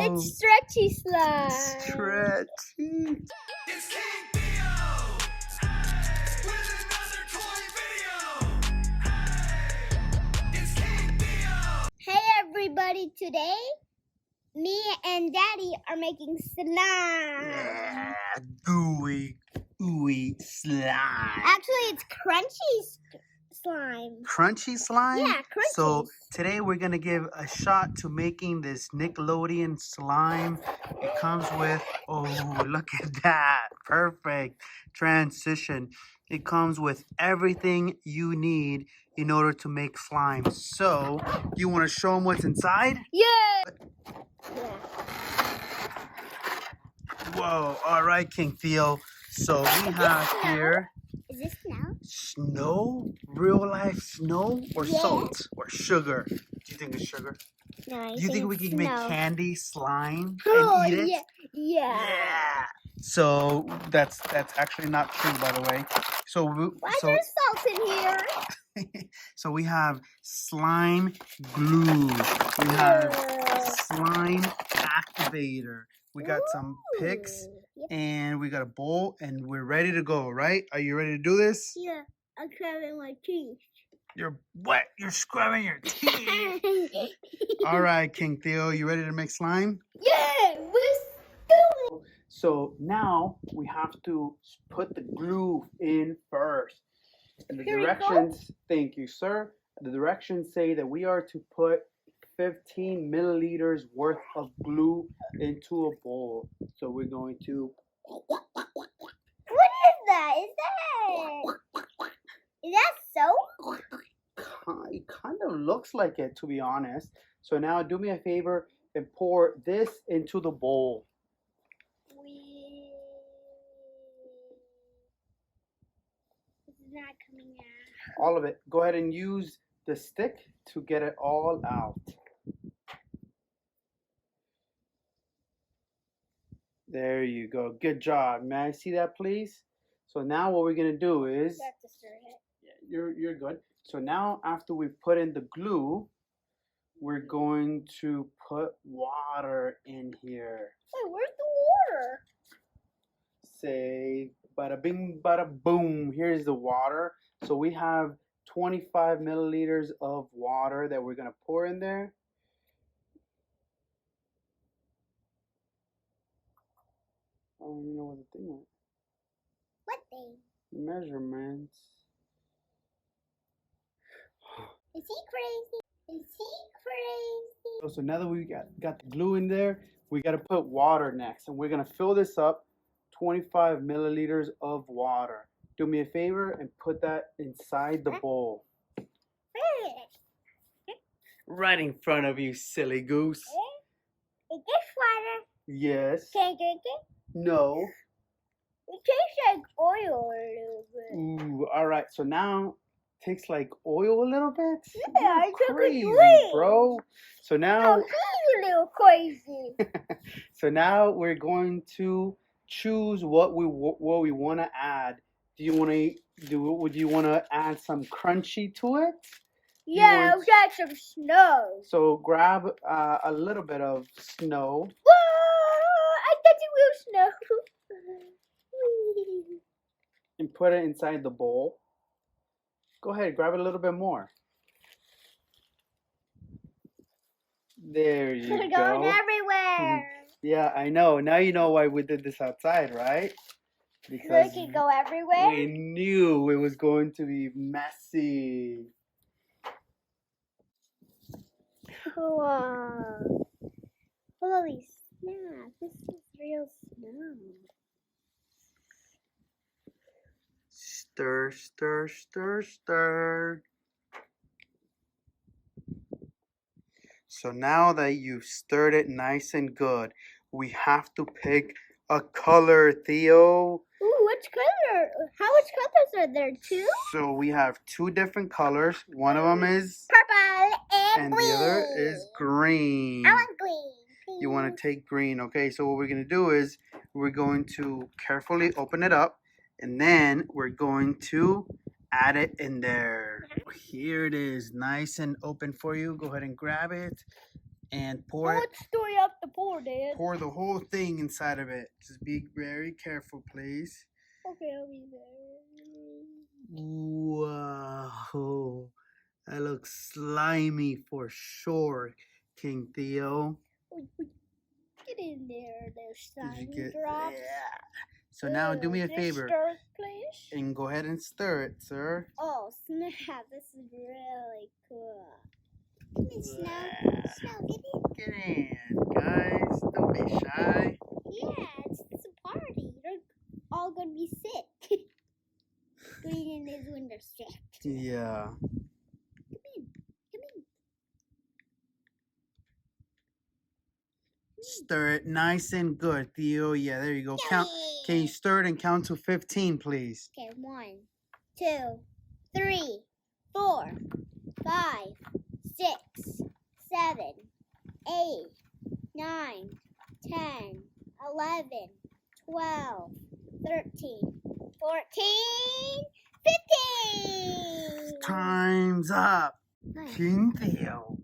It's stretchy slime. Stretchy. It's King Theo with another toy video. It's King Theo. Hey everybody, today me and Daddy are making slime. Yeah, gooey, ooey slime. Actually, it's crunchy slime. Crunchy slime? Yeah, crunchy. So today we're gonna give a shot to making this Nickelodeon slime. It comes with, oh, look at that. Perfect transition. It comes with everything you need in order to make slime. So, you wanna show them what's inside? Yeah. Whoa, all right, King Theo. So we have here Is this snow? snow, real life snow, or Yeah. salt, or sugar. Do you think it's sugar? No, I Do you think we it's can make snow. candy slime Oh, and eat it? yeah. Yeah. Yeah. So that's actually not true, by the way. So Why is there salt in here? so we have slime glue. We have slime activator. We got some picks, Yep. and we got a bowl, and we're ready to go, right? Are you ready to do this? Yeah, I'm cramming my teeth. You're what? You're scrubbing your teeth. All right, King Theo, you ready to make slime? Yeah, let's do it. So now we have to put the glue in first. And the Here we go. directions, thank you, sir. The directions say that we are to put 15 milliliters worth of glue into a bowl. So we're going to. What is that? Is that soap? It kind of looks like it, to be honest. So now do me a favor and pour this into the bowl. It's not coming out. All of it. Go ahead and use the stick to get it all out. There you go. Good job. May I see that, please? So now what we're gonna do is, You have to stir it. yeah, you're good. So now after we've put in the glue, we're going to put water in here. Wait, where's the water? Say bada bing bada boom. Here's the water. So we have 25 milliliters of water that we're gonna pour in there. I don't even know what the thing was. What thing? Measurements. Is he crazy? Is he crazy? So now that we got the glue in there, we got to put water next, and we're gonna fill this up, 25 milliliters of water. Do me a favor and put that inside the bowl. Right in front of you, silly goose. Is this water? Yes. Can I drink it? No. It tastes like oil a little bit. Ooh, all right. So now tastes like oil a little bit. Yeah, I took a Crazy, drink. bro. So now, Oh, he's a little crazy. so now we're going to choose what we want to add. Do you want to would you want to add some crunchy to it? Yeah, want- we got some snow. So grab a little bit of snow. Whoa! I thought it was snow. And put it inside the bowl. Go ahead, grab it a little bit more. There you We're go. going everywhere. Yeah, I know. Now you know why we did this outside, right? So Because it can go everywhere. we knew it was going to be messy. Wow. Holy snap. This is real snow. Stir, stir, stir, stir. So now that you've stirred it nice and good, we have to pick a color, Theo. Ooh, which color? How much colors are there? Two? So we have two different colors. One of them is, Purple and and green. the other is green. I want green. You want to take green, okay? So what we're going to do is we're going to carefully open it up, and then we're going to add it in there. Here it is, nice and open for you. Go ahead and grab it and pour it. What story you have to pour it Okay. Pour the whole thing inside of it. Just be very careful, please. Okay, I'll be there. Wow. That looks slimy for sure, King Theo. Get in there, those Did you slimy get drops. yeah. So now do me a Just favor stir, please. and go ahead and stir it, sir. Oh, snap. This is really cool. Come in, Snow. Snow, get in. Get in, guys. Don't be shy. Yeah, it's a party. They're all going to be sick. Green is when they're sick. Yeah. Come in. Come in. Stir it nice and good, Theo. Yeah, there you go. Count. Can you stir it and count to 15, please? Okay, 1, 2, 3, 4, 5, 6, 7, 8, 9, 10, 11, 12, 13, 14, 15. Time's up. Nice. King Theo,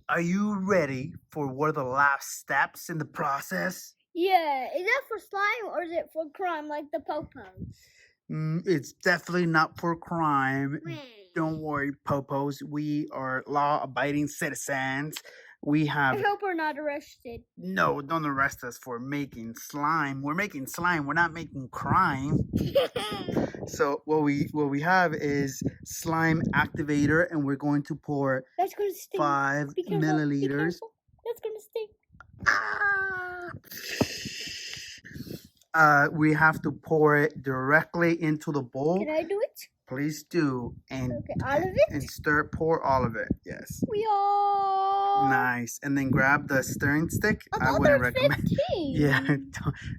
are you ready for one of the last steps in the process? Yeah, is that for slime or is it for crime like the popos? It's definitely not for crime. Meh. Don't worry, Popos. We are law-abiding citizens. We I have hope we're not arrested. no. Don't arrest us for making slime. We're making slime. We're not making crime. So what we have is slime activator, and we're going to pour That's gonna stink. 5 Be careful, milliliters. Be careful. That's gonna stink. We have to pour it directly into the bowl. Can I do it? Please do, and Okay, all of it? and stir. Pour all of it. Yes. We all. Nice. And then grab the stirring stick. I Another wouldn't recommend. 15. Yeah,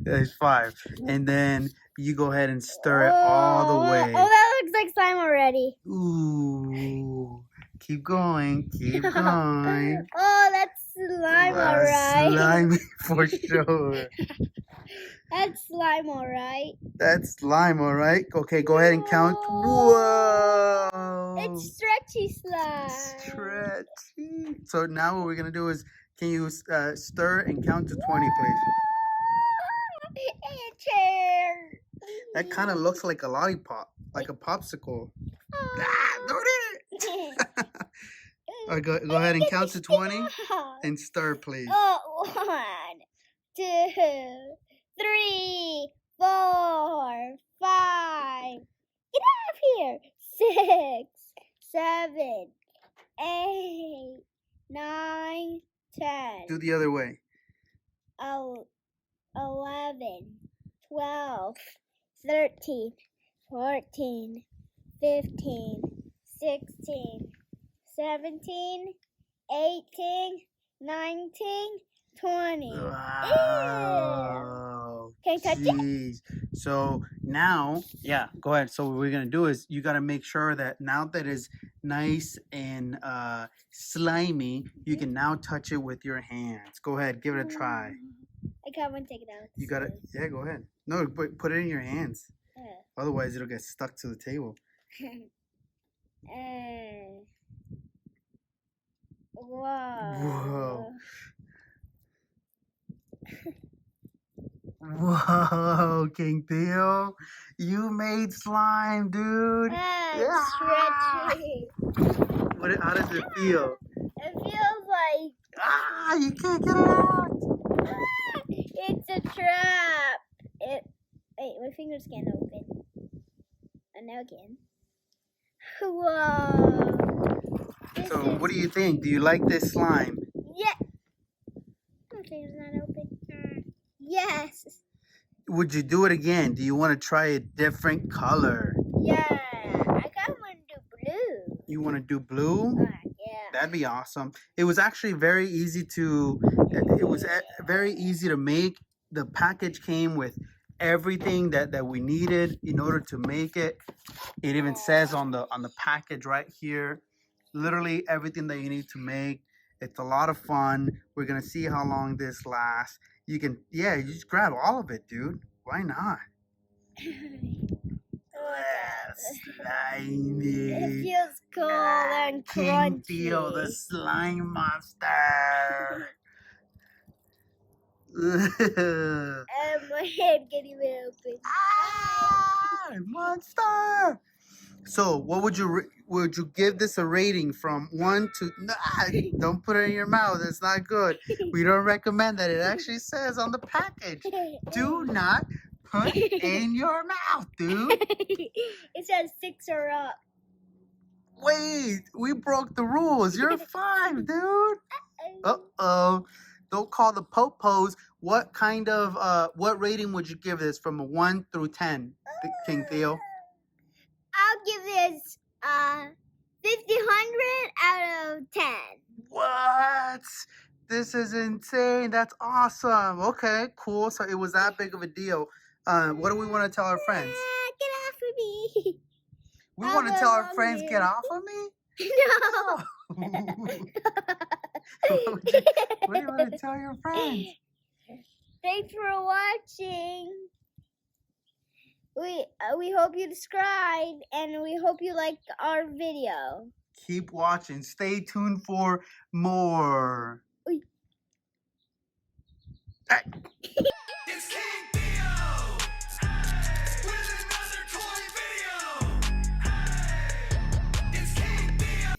there's 5. And then you go ahead and stir it all the way. Oh, that looks like slime already. Ooh. Keep going. Keep going. Oh, that's slime, alright. Slimy for sure. That's slime, alright. That's slime, all right? Okay, go ahead and count. Whoa. It's stretchy slime. Stretchy. So now what we're going to do is, can you stir and count to 20, please? That kind of looks like a lollipop, like a popsicle. Don't eat it. All right, go ahead and count to 20 and stir, please. Oh, 1, 2, 3, 4, 5. Get out of here. 6, 7, 8, 9, 10. Do the other way. 11, 12, 13, 14, 15, 16, 17, 18, 19, 20. Wow. Can I touch it? Jeez. So now, yeah, go ahead. So what we're going to do is you got to make sure that now that it's nice and slimy, you can now touch it with your hands. Go ahead. Give it a try. I can't even take it out. You got to, yeah, go ahead. No, put it in your hands. Yeah. Otherwise, it'll get stuck to the table. Whoa. Whoa, King Theo, you made slime, dude. It's stretchy. How does it feel? It feels like You can't get it out. it's a trap. Wait, my fingers can't open. And now it can. Whoa. So, what do you think? Do you like this slime? Yeah. My finger's not open. Yes. Would you do it again? Do you want to try a different color? Yeah. I kind of want to do blue. You want to do blue? Yeah. That'd be awesome. It was actually very easy to. It was very easy to make. The package came with everything that we needed in order to make it. It even says on the package right here, literally everything that you need to make. It's a lot of fun. We're gonna see how long this lasts. You can, you just grab all of it, dude. Why not? Slimy. It feels cool and King crunchy. Theo, the slime monster. And my head can't even open. Monster. So, what would you give this a rating from 1 to? Nah, don't put it in your mouth. It's not good. We don't recommend that. It actually says on the package, do not put in your mouth, dude. It says 6 or up. Wait, we broke the rules. You're 5, dude. Uh-oh. Don't call the popos. What kind of what rating would you give this from a 1 through 10, King Theo? I'll give this 50/100 out of 10. What? This is insane. That's awesome. Okay, cool. So it was that big of a deal. What do we want to tell our friends? Get off of me. We I'll want to go tell our along friends, with get it. off of me? No. What do you want to tell your friends? Thanks for watching. We hope you subscribe and we hope you like our video. Keep watching. Stay tuned for more. It's King